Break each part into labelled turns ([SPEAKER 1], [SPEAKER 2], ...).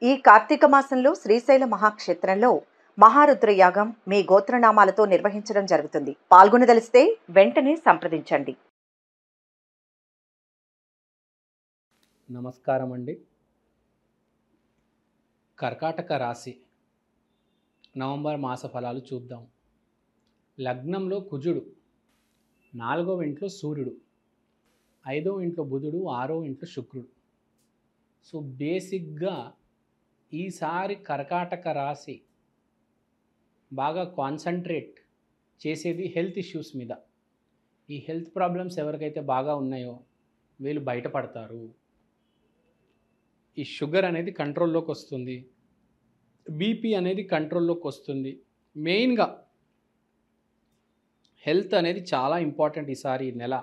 [SPEAKER 1] ఈ కార్తీక మాసంలో శ్రీశైల మహాక్షేత్రంలో మహారుద్ర యాగం మీ గోత్రనామాలతో నిర్వహించడం జరుగుతుంది. పాల్గొనదలిస్తే వెంటనే సంప్రదించండి.
[SPEAKER 2] నమస్కారం అండి. కర్కాటక రాశి నవంబర్ మాస ఫలాలు చూద్దాం. లగ్నంలో కుజుడు, 4వ ఇంట్లో సూర్యుడు, 5వ ఇంట్లో బుధుడు, 6వ ఇంట్లో శుక్రుడు. సో బేసిక్గా ఈసారి కర్కాటక రాశి బాగా కాన్సన్ట్రేట్ చేసేది హెల్త్ ఇష్యూస్ మీద. ఈ హెల్త్ ప్రాబ్లమ్స్ ఎవరికైతే బాగా ఉన్నాయో వీళ్ళు బయటపడతారు. ఈ షుగర్ అనేది కంట్రోల్లోకి వస్తుంది, బీపీ అనేది కంట్రోల్లోకి వస్తుంది. మెయిన్గా హెల్త్ అనేది చాలా ఇంపార్టెంట్. ఈసారి ఈ నెల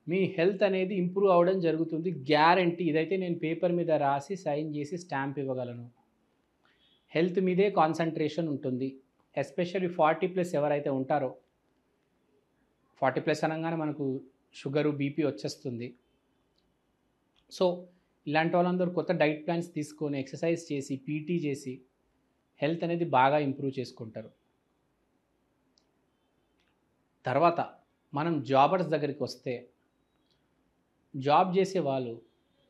[SPEAKER 2] మీ హెల్త్ అనేది ఇంప్రూవ్ అవ్వడం జరుగుతుంది, గ్యారంటీ. ఇదైతే నేను పేపర్ మీద రాసి సైన్ చేసి స్టాంప్ ఇవ్వగలను. హెల్త్ మీదే కాన్సన్ట్రేషన్ ఉంటుంది. ఎస్పెషల్లీ 40+ ఎవరైతే ఉంటారో, 40+ అనగానే మనకు షుగరు బీపీ వచ్చేస్తుంది. సో ఇలాంటి వాళ్ళందరూ కొత్త డైట్ ప్లాన్స్ తీసుకొని ఎక్సర్సైజ్ చేసి పీటీ చేసి హెల్త్ అనేది బాగా ఇంప్రూవ్ చేసుకుంటారు. తర్వాత మనం జాబర్స్ దగ్గరికి వస్తే, జాబ్ చేసే వాళ్ళు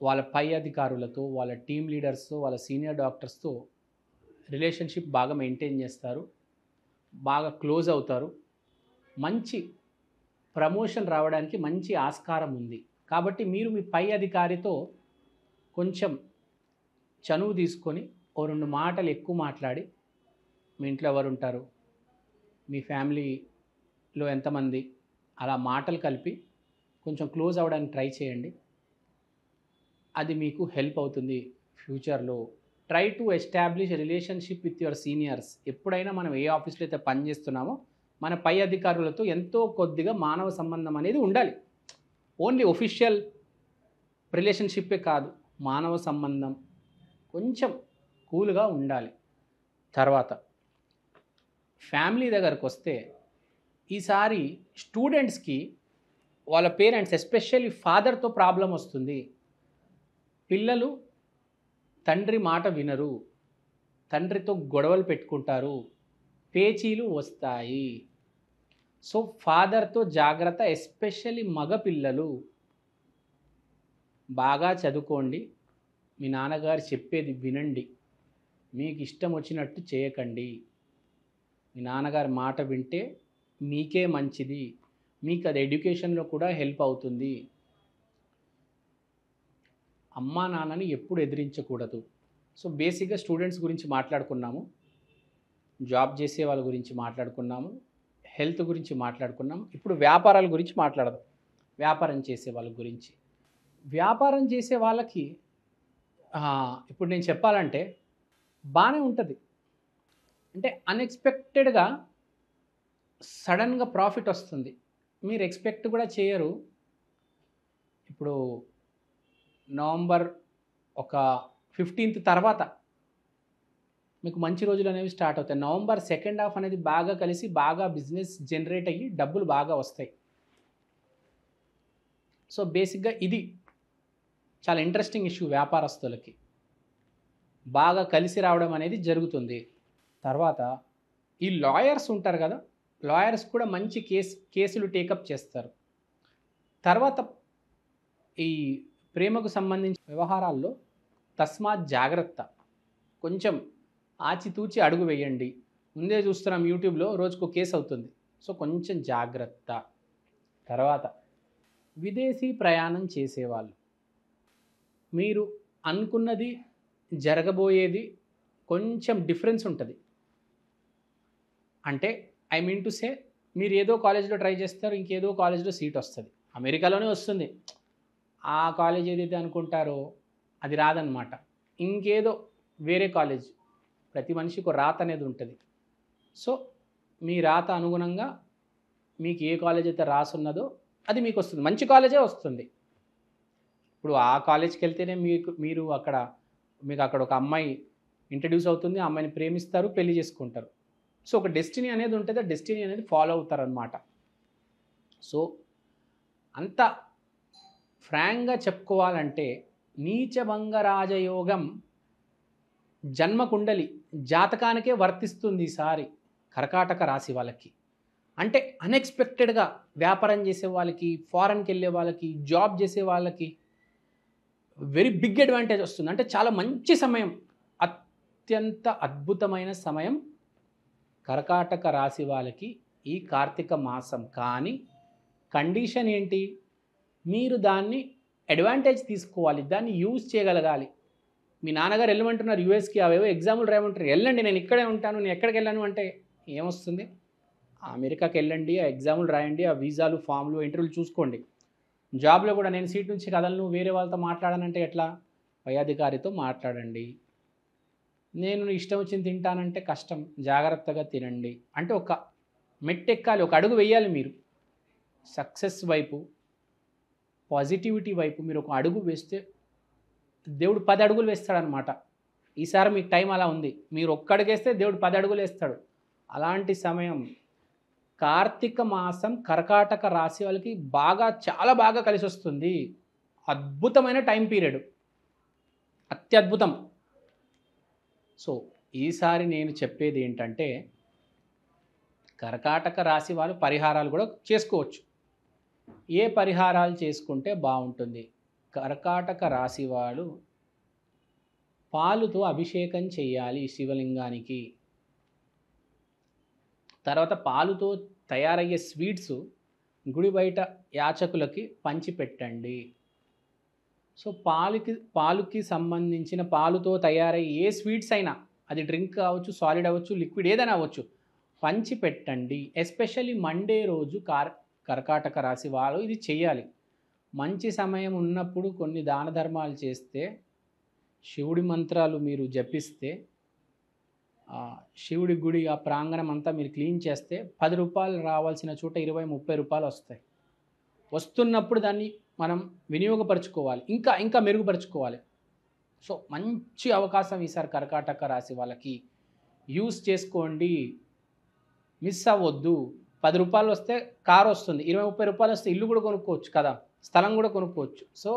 [SPEAKER 2] వాళ్ళ పై అధికారులతో, వాళ్ళ టీమ్ లీడర్స్తో, వాళ్ళ సీనియర్ డాక్టర్స్తో రిలేషన్షిప్ బాగా మెయింటైన్ చేస్తారు, బాగా క్లోజ్ అవుతారు. మంచి ప్రమోషన్ రావడానికి మంచి ఆస్కారం ఉంది. కాబట్టి మీరు మీ పై అధికారితో కొంచెం చనువు తీసుకొని ఓ 2 మాటలు ఎక్కువ మాట్లాడి, మీ ఇంట్లో ఎవరు ఉంటారు, మీ ఫ్యామిలీలో ఎంతమంది, అలా మాటలు కలిపి కొంచెం క్లోజ్ అవ్వడానికి ట్రై చేయండి. అది మీకు హెల్ప్ అవుతుంది ఫ్యూచర్లో. Try to establish relationship with your seniors. ఎప్పుడైనా మనం ఏ ఆఫీస్లో అయితే పనిచేస్తున్నామో మన పై అధికారులతో ఎంతో కొద్దిగా మానవ సంబంధం అనేది ఉండాలి. ఓన్లీ ఒఫిషియల్ రిలేషన్షిప్పే కాదు, మానవ సంబంధం కొంచెం కూల్గా ఉండాలి. తర్వాత ఫ్యామిలీ దగ్గరకు వస్తే, ఈసారి స్టూడెంట్స్కి వాళ్ళ పేరెంట్స్ ఎస్పెషల్లీ ఫాదర్తో ప్రాబ్లం వస్తుంది. పిల్లలు తండ్రి మాట వినరు, తండ్రితో గొడవలు పెట్టుకుంటారు, పేచీలు వస్తాయి. సో ఫాదర్తో జాగ్రత్త. ఎస్పెషల్లీ మగ పిల్లలు బాగా చదువుకోండి, మీ నాన్నగారు చెప్పేది వినండి, మీకు ఇష్టం వచ్చినట్టు చేయకండి. మీ నాన్నగారి మాట వింటే మీకే మంచిది, మీకు అది ఎడ్యుకేషన్లో కూడా హెల్ప్ అవుతుంది. అమ్మా నాన్నని ఎప్పుడు ఎదిరించకూడదు. సో బేసిక్గా స్టూడెంట్స్ గురించి మాట్లాడుకున్నాము, జాబ్ చేసే వాళ్ళ గురించి మాట్లాడుకున్నాము, హెల్త్ గురించి మాట్లాడుకున్నాము. ఇప్పుడు వ్యాపారాల గురించి మాట్లాడదాం. వ్యాపారం చేసే వాళ్ళ గురించి. వ్యాపారం చేసే వాళ్ళకి ఇప్పుడు నేను చెప్పాలంటే బాగానే ఉంటుంది. అంటే అన్ఎక్స్పెక్టెడ్గా సడన్గా ప్రాఫిట్ వస్తుంది, మీరు ఎక్స్పెక్ట్ కూడా చేయరు. ఇప్పుడు నవంబర్ ఒక 15th తర్వాత మీకు మంచి రోజులు అనేవి స్టార్ట్ అవుతాయి. నవంబర్ సెకండ్ హాఫ్ అనేది బాగా కలిసి బాగా బిజినెస్ జనరేట్ అయ్యి డబ్బులు బాగా వస్తాయి. సో బేసిక్గా ఇది చాలా ఇంట్రెస్టింగ్ ఇష్యూ. వ్యాపారస్తులకి బాగా కలిసి రావడం అనేది జరుగుతుంది. తర్వాత ఈ లాయర్స్ ఉంటారు కదా, లాయర్స్ కూడా మంచి కేసులు టేకప్ చేస్తారు. తర్వాత ఈ ప్రేమకు సంబంధించిన వ్యవహారాల్లో తస్మాత్ జాగ్రత్త. కొంచెం ఆచితూచి అడుగు వేయండి. ముందే చూస్తున్నాం యూట్యూబ్లో రోజుకో కేసు అవుతుంది. సో కొంచెం జాగ్రత్త. తర్వాత విదేశీ ప్రయాణం చేసేవాళ్ళు, మీరు అనుకున్నది జరగబోయేది కొంచెం డిఫరెన్స్ ఉంటుంది. అంటే ఐ మీన్ టు సే, మీరు ఏదో కాలేజ్లో ట్రై చేస్తారు, ఇంకేదో కాలేజ్లో సీట్ వస్తుంది. అమెరికాలోనే వస్తుంది, ఆ కాలేజ్ ఏదైతే అనుకుంటారో అది రాదనమాట. ఇంకేదో వేరే కాలేజ్. ప్రతి మనిషికి ఒక రాత అనేది ఉంటుంది. సో మీ రాత అనుగుణంగా మీకు ఏ కాలేజ్ అయితే రాసున్నదో అది మీకు వస్తుంది, మంచి కాలేజే వస్తుంది. ఇప్పుడు ఆ కాలేజ్కి వెళ్తేనే మీరు మీకు అక్కడ ఒక అమ్మాయి ఇంట్రడ్యూస్ అవుతుంది, ఆ అమ్మాయిని ప్రేమిస్తారు, పెళ్లి చేసుకుంటారు. సో ఒక డెస్టినీ అనేది ఉంటుంది, ఆ డెస్టినీ అనేది ఫాలో అవుతారనమాట. సో అంత ఫ్రాంక్గా చెప్పుకోవాలంటే నీచభంగ రాజయోగం జన్మ కుండలి జాతకానికే వర్తిస్తుంది ఈసారి కర్కాటక రాశి వాళ్ళకి. అంటే అన్ఎక్స్పెక్టెడ్గా వ్యాపారం చేసే వాళ్ళకి, ఫారెన్కి వెళ్ళే వాళ్ళకి, జాబ్ చేసే వాళ్ళకి వెరీ బిగ్ అడ్వాంటేజ్ వస్తుంది. అంటే చాలా మంచి సమయం, అత్యంత అద్భుతమైన సమయం కర్కాటక రాశి వాళ్ళకి ఈ కార్తీక మాసం. కానీ కండిషన్ ఏంటి? మీరు దాన్ని అడ్వాంటేజ్ తీసుకోవాలి, దాన్ని యూజ్ చేయగలగాలి. మీ నాన్నగారు వెళ్ళమంటున్నారు యూఎస్కి, అవేవో ఎగ్జాములు రాయమంటారు, వెళ్ళండి నేను ఇక్కడే ఉంటాను, నేను ఎక్కడికి వెళ్ళాను అంటే ఏమొస్తుంది? అమెరికాకి వెళ్ళండి, ఆ ఎగ్జాములు రాయండి, ఆ వీసాలు, ఫామ్లు, ఇంటర్వ్యూలు చూసుకోండి. జాబ్లో కూడా నేను సీట్ నుంచి కదలను, వేరే వాళ్ళతో మాట్లాడానంటే ఎట్లా? పై అధికారితో మాట్లాడండి. నేను ఇష్టం వచ్చింది తింటానంటే కష్టం, జాగ్రత్తగా తినండి. అంటే ఒక మెట్టెక్కాలి, ఒక అడుగు వేయాలి మీరు సక్సెస్ వైపు, పాజిటివిటీ వైపు. మీరు ఒక అడుగు వేస్తే దేవుడు 10 అడుగులు వేస్తాడనమాట. ఈసారి మీకు టైం అలా ఉంది, మీరు ఒక్క అడుగేస్తే దేవుడు 10 అడుగులు వేస్తాడు. అలాంటి సమయం కార్తీక మాసం కర్కాటక రాశి వాళ్ళకి చాలా బాగా కలిసి వస్తుంది. అద్భుతమైన టైం పీరియడ్, అత్యద్భుతం. సో ఈసారి నేను చెప్పేది ఏంటంటే కర్కాటక రాశి వాళ్ళు పరిహారాలు కూడా చేసుకోవచ్చు. ఏ పరిహారాలు చేసుకుంటే బాగుంటుంది? కర్కాటక రాశి వాళ్ళు పాలుతో అభిషేకం చేయాలి శివలింగానికి. తర్వాత పాలుతో తయారయ్యే స్వీట్స్ గుడి బయట యాచకులకి పంచిపెట్టండి. సో పాలుకి సంబంధించిన పాలుతో తయారయ్యే ఏ స్వీట్స్ అయినా, అది డ్రింక్ కావచ్చు, సాలిడ్ అవ్వచ్చు, లిక్విడ్ ఏదైనా అవ్వచ్చు, పంచిపెట్టండి. ఎస్పెషల్లీ మండే రోజు కర్కాటక రాశి వాళ్ళు ఇది చేయాలి. మంచి సమయం ఉన్నప్పుడు కొన్ని దాన ధర్మాలు చేస్తే, శివుడి మంత్రాలు మీరు జపిస్తే, శివుడి గుడి ఆ ప్రాంగణం అంతా మీరు క్లీన్ చేస్తే 10 రూపాయలు రావాల్సిన చోట 20-30 రూపాయలు వస్తాయి. వస్తున్నప్పుడు దాన్ని మనం వినియోగపరచుకోవాలి, ఇంకా మెరుగుపరుచుకోవాలి. సో మంచి అవకాశం ఈసారి కర్కాటక రాశి వాళ్ళకి, యూస్ చేసుకోండి, మిస్ అవ్వద్దు. 10 రూపాయలు వస్తే కారు వస్తుంది, 20-30 రూపాయలు వస్తే ఇల్లు కూడా కొనుక్కోవచ్చు కదా, స్థలం కూడా కొనుక్కోవచ్చు. సో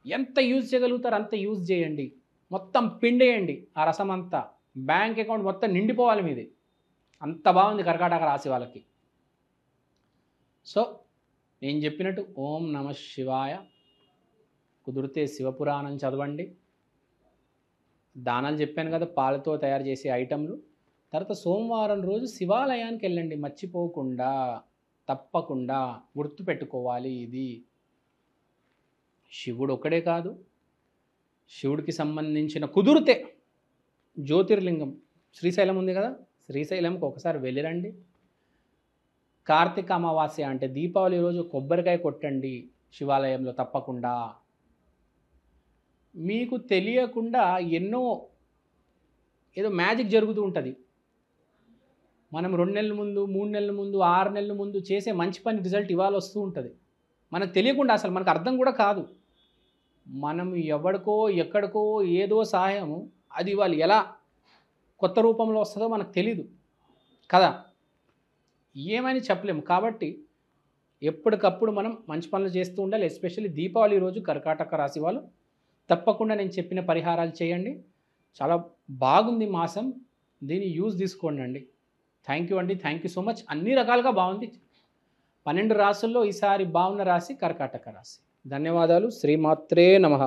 [SPEAKER 2] ఎంత యూజ్ చేయగలుగుతారో అంత యూజ్ చేయండి, మొత్తం పిండేయండి. ఆ రసం అంతా బ్యాంక్ అకౌంట్ మొత్తం నిండిపోవాలి మీది. అంత బాగుంది కర్కాటక రాశి వాళ్ళకి. సో నేను చెప్పినట్టు ఓం నమ శివాయ, కుదిరితే శివపురాణం చదవండి. దానాలు చెప్పాను కదా, పాలతో తయారు చేసే ఐటెంలు. తర్వాత సోమవారం రోజు శివాలయానికి వెళ్ళండి, మర్చిపోకుండా, తప్పకుండా గుర్తుపెట్టుకోవాలి. ఇది శివుడు ఒకడే కాదు, శివుడికి సంబంధించిన కుదిరితే జ్యోతిర్లింగం శ్రీశైలం ఉంది కదా, శ్రీశైలంకి ఒకసారి వెళ్ళిరండి. కార్తీక అమావాస్య అంటే దీపావళి రోజు కొబ్బరికాయ కొట్టండి శివాలయంలో తప్పకుండా. మీకు తెలియకుండా ఏదో మ్యాజిక్ జరుగుతూ ఉంటుంది. మనం 2 నెలల ముందు, 3 నెలల ముందు, 6 నెలల ముందు చేసే మంచి పని రిజల్ట్ ఇవాళ వస్తూ ఉంటుంది. మనకు తెలియకుండా, అసలు మనకు అర్థం కూడా కాదు. మనం ఎవడికో ఎక్కడికో ఏదో సహాయము, అది ఇవాళ ఎలా కొత్త రూపంలో వస్తుందో మనకు తెలీదు కదా, ఏమని చెప్పలేము. కాబట్టి ఎప్పటికప్పుడు మనం మంచి పనులు చేస్తూ ఉండాలి. ఎస్పెషల్లీ దీపావళి రోజు కర్కాటక రాశి వాళ్ళు తప్పకుండా నేను చెప్పిన పరిహారాలు చేయండి. చాలా బాగుంది మాసం, దీన్ని యూజ్ తీసుకోండి అండి. థ్యాంక్ యూ అండి, థ్యాంక్ యూ సో మచ్. అన్ని రకాలుగా బాగుంది. 12 రాశుల్లో ఈసారి బాగున్న రాశి కర్కాటక రాశి. ధన్యవాదాలు. శ్రీమాత్రే నమః.